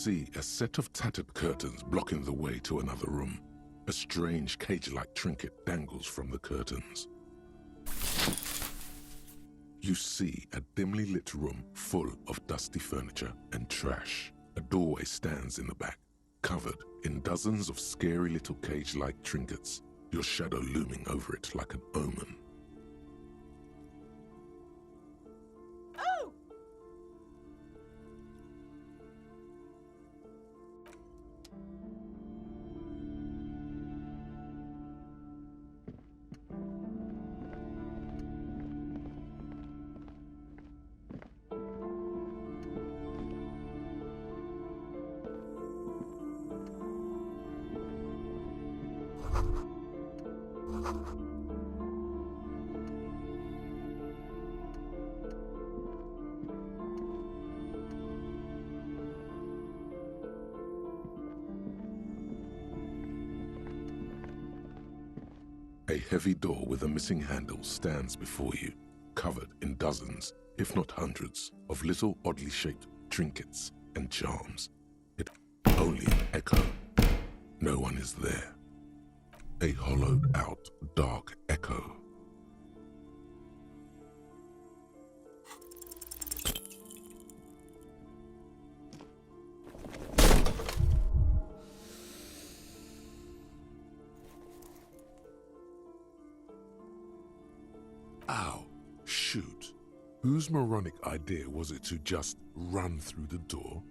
see a set of tattered curtains blocking the way to another room. A strange cage-like trinket dangles from the curtains. You see a dimly lit room full of dusty furniture and trash. A doorway stands in the back, covered in dozens of scary little cage-like trinkets, your shadow looming over it like an omen. Oh! A heavy door with a missing handle stands before you, covered in dozens, if not hundreds, of little oddly shaped trinkets and charms. It's only an echo. No one is there. A hollowed out, dark echo. Ow, shoot. Whose moronic idea was it to just run through the door?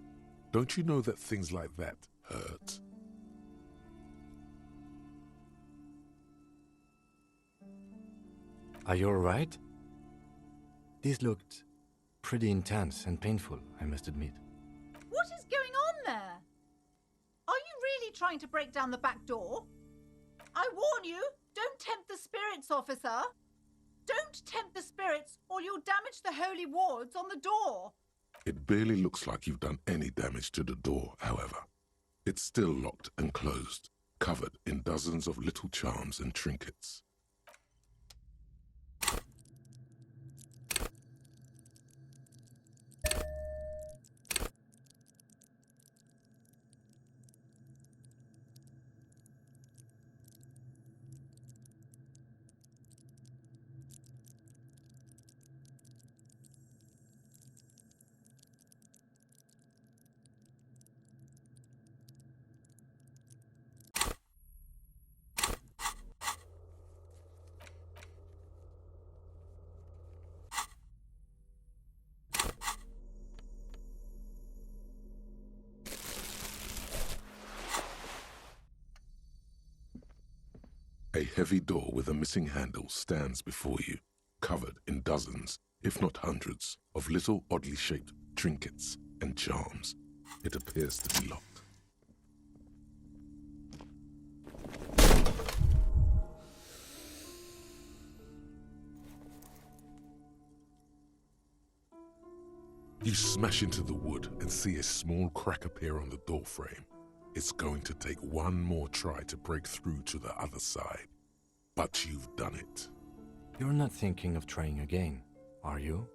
Don't you know that things like that hurt? Are you alright? This looked pretty intense and painful, I must admit. What is going on there? Are you really trying to break down the back door? I warn you, don't tempt the spirits, officer. Don't tempt the spirits, or you'll damage the holy wards on the door. It barely looks like you've done any damage to the door, however. It's still locked and closed, covered in dozens of little charms and trinkets. A heavy door with a missing handle stands before you, covered in dozens, if not hundreds, of little oddly shaped trinkets and charms. It appears to be locked. You smash into the wood and see a small crack appear on the doorframe. It's going to take one more try to break through to the other side. But you've done it. You're not thinking of trying again, are you?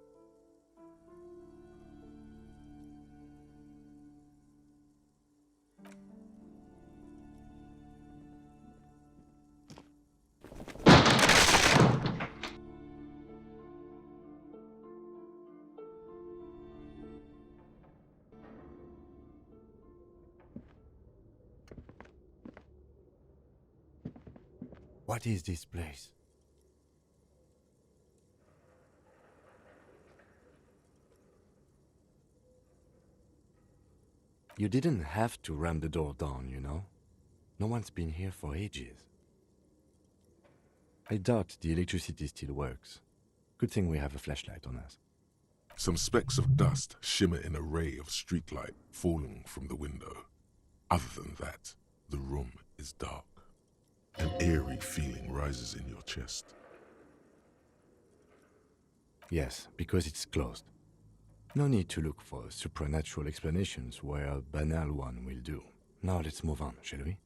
What is this place? You didn't have to ram the door down, you know? No one's been here for ages. I doubt the electricity still works. Good thing we have a flashlight on us. Some specks of dust shimmer in a ray of streetlight falling from the window. Other than that, the room is dark. An eerie feeling rises in your chest. Yes, because it's closed. No need to look for supernatural explanations where a banal one will do. Now let's move on, shall we?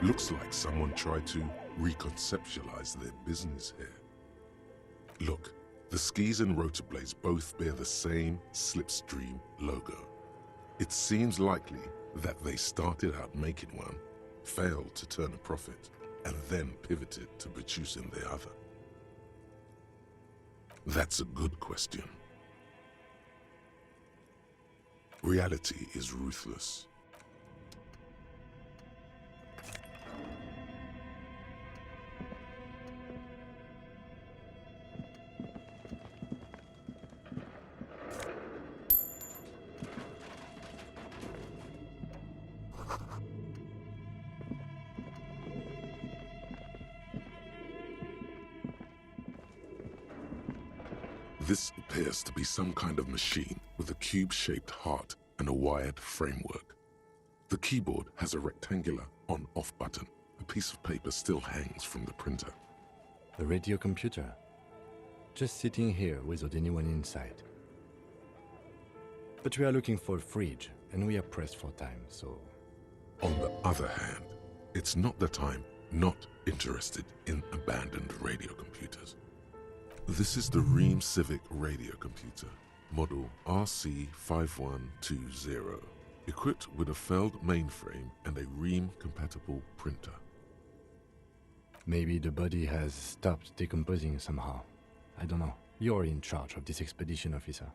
Looks like someone tried to reconceptualize their business here. Look, the skis and rotor blades both bear the same slipstream logo. It seems likely that they started out making one, failed to turn a profit, and then pivoted to producing the other. That's a good question. Reality is ruthless. This appears to be some kind of machine with a cube-shaped heart and a wired framework. The keyboard has a rectangular on-off button. A piece of paper still hangs from the printer. A radiocomputer. Just sitting here without anyone inside. But we are looking for a fridge, and we are pressed for time, so... On the other hand, it's not that I'm not interested in abandoned radiocomputers. This is the Ream Civic radiocomputer, model RC5120, equipped with a Feld mainframe and a Ream-compatible printer. Maybe the body has stopped decomposing somehow. I don't know. You're in charge of this expedition, officer.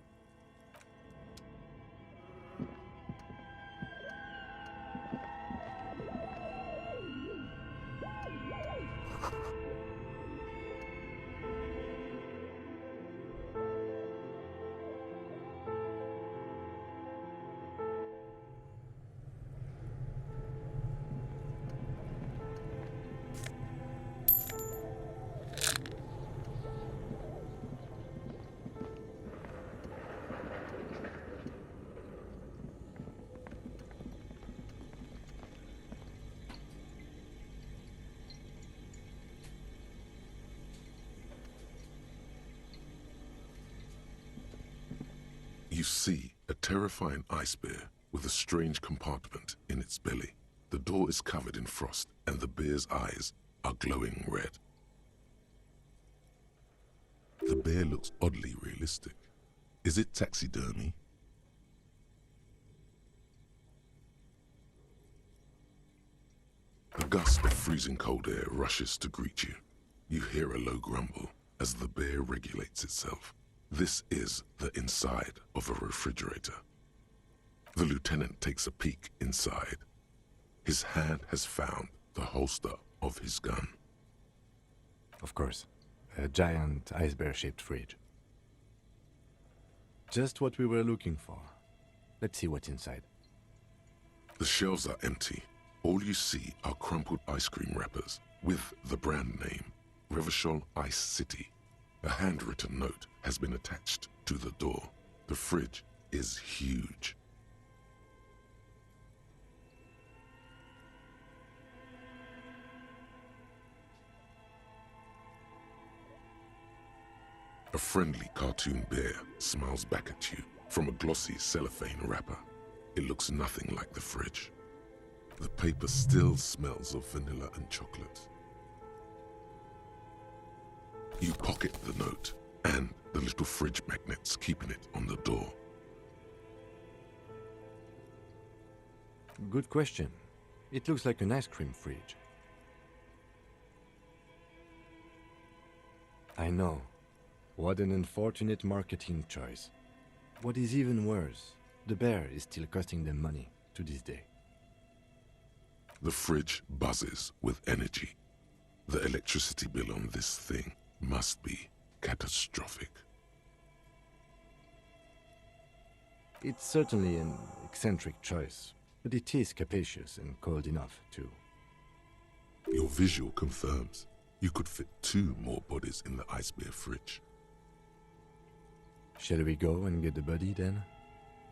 You see a terrifying ice bear with a strange compartment in its belly. The door is covered in frost and the bear's eyes are glowing red. The bear looks oddly realistic. Is it taxidermy? A gust of freezing cold air rushes to greet you. You hear a low grumble as the bear regulates itself. This is the inside of a refrigerator. The lieutenant takes a peek inside. His hand has found the holster of his gun. Of course, a giant ice bear-shaped fridge. Just what we were looking for. Let's see what's inside. The shelves are empty. All you see are crumpled ice cream wrappers with the brand name, Revachol Ice City. A handwritten note has been attached to the door. The fridge is huge. A friendly cartoon bear smiles back at you from a glossy cellophane wrapper. It looks nothing like the fridge. The paper still smells of vanilla and chocolate. You pocket the note and the little fridge magnets keeping it on the door. Good question. It looks like an ice cream fridge. I know. What an unfortunate marketing choice. What is even worse, the bear is still costing them money to this day. The fridge buzzes with energy. The electricity bill on this thing must be catastrophic. It's certainly an eccentric choice, but it is capacious and cold enough, too. Your visual confirms you could fit 2 more bodies in the ice bear fridge. Shall we go and get the body, then?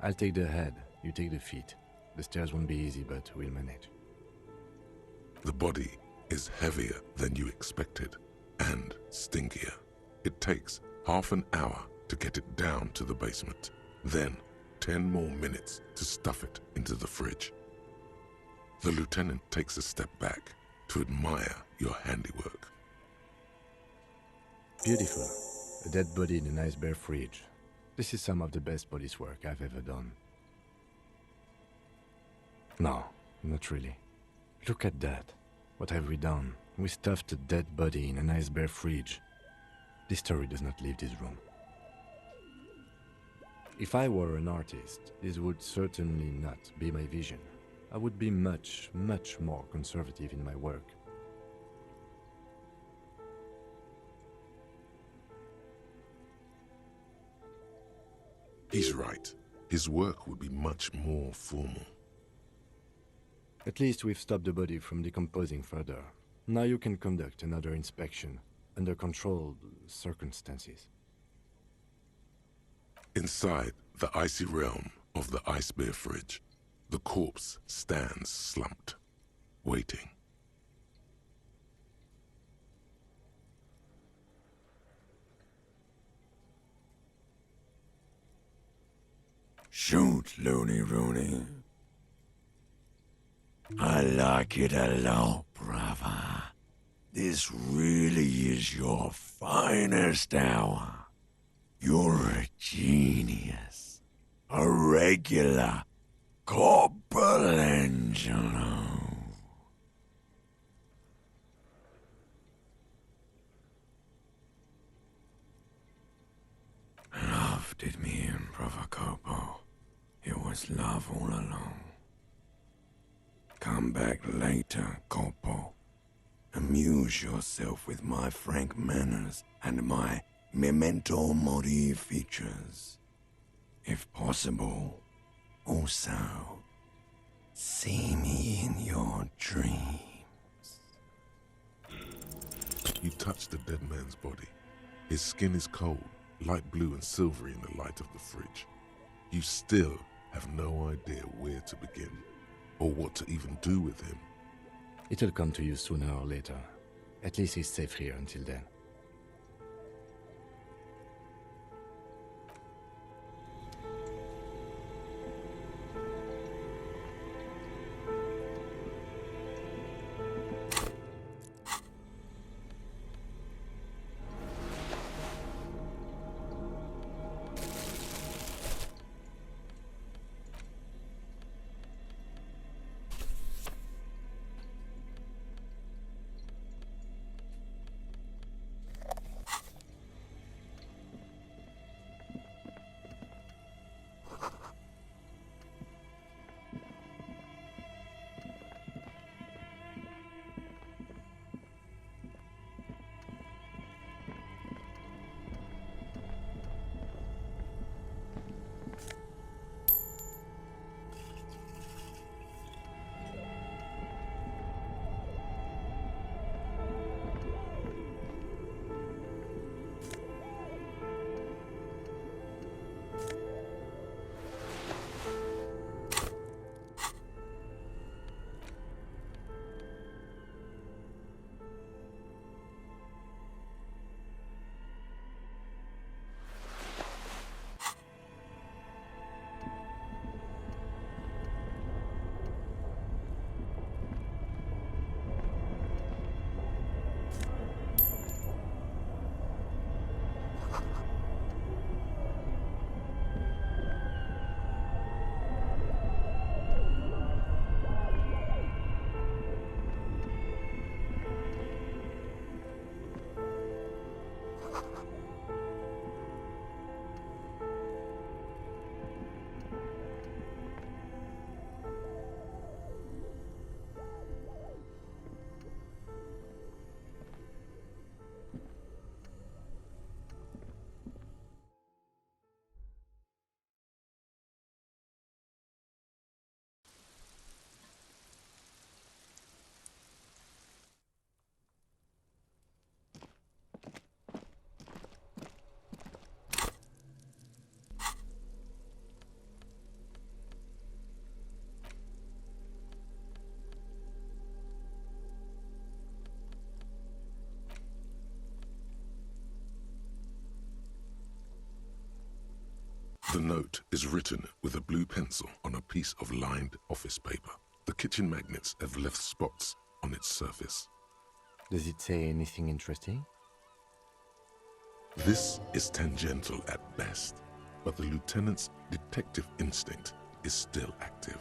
I'll take the head, you take the feet. The stairs won't be easy, but we'll manage. The body is heavier than you expected, and stinkier. It takes half an hour to get it down to the basement, then 10 more minutes to stuff it into the fridge. The lieutenant takes a step back to admire your handiwork. Beautiful. A dead body in an ice bear fridge. This is some of the best police work I've ever done. No, not really. Look at that. What have we done? We stuffed a dead body in an ice bear fridge. This story does not leave this room. If I were an artist, this would certainly not be my vision. I would be much, much more conservative in my work. He's right. His work would be much more formal. At least we've stopped the body from decomposing further. Now you can conduct another inspection under controlled circumstances. Inside the icy realm of the ice bear fridge, the corpse stands slumped, waiting. Shoot, Looney Rooney. I like it a lot, brother. This really is your finest hour. You're a genius. A regular Corporal Angelo. Love did me in, Brother Corpo. It was love all along. Come back later, Corpo. Amuse yourself with my frank manners and my memento mori features. If possible, also, see me in your dreams. You touch the dead man's body. His skin is cold, light blue and silvery in the light of the fridge. You still have no idea where to begin, or what to even do with him. It'll come to you sooner or later. At least he's safe here until then. The note is written with a blue pencil on a piece of lined office paper. The kitchen magnets have left spots on its surface. Does it say anything interesting? This is tangential at best, but the lieutenant's detective instinct is still active.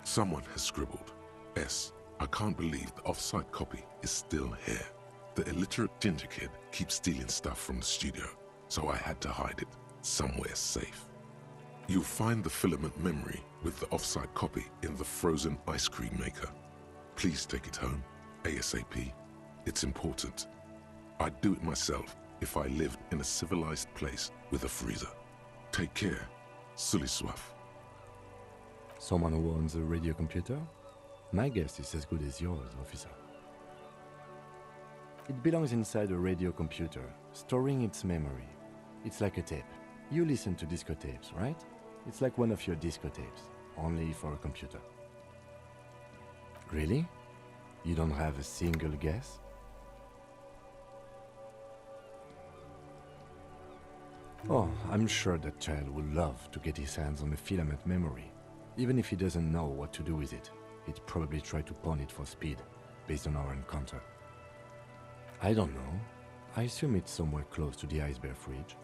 Someone has scribbled, S. I can't believe the off-site copy is still here. The illiterate ginger kid keeps stealing stuff from the studio, so I had to hide it somewhere safe. You'll find the filament memory with the off-site copy in the frozen ice cream maker. Please take it home, ASAP. It's important. I'd do it myself if I lived in a civilized place with a freezer. Take care, Sully Swaff. Someone who owns a radiocomputer? My guess is as good as yours, officer. It belongs inside a radiocomputer, storing its memory. It's like a tape. You listen to disco tapes, right? It's like one of your disco tapes, only for a computer. Really? You don't have a single guess? Oh, I'm sure that child would love to get his hands on a filament memory. Even if he doesn't know what to do with it, he'd probably try to pawn it for speed, based on our encounter. I don't know. I assume it's somewhere close to the ice bear fridge.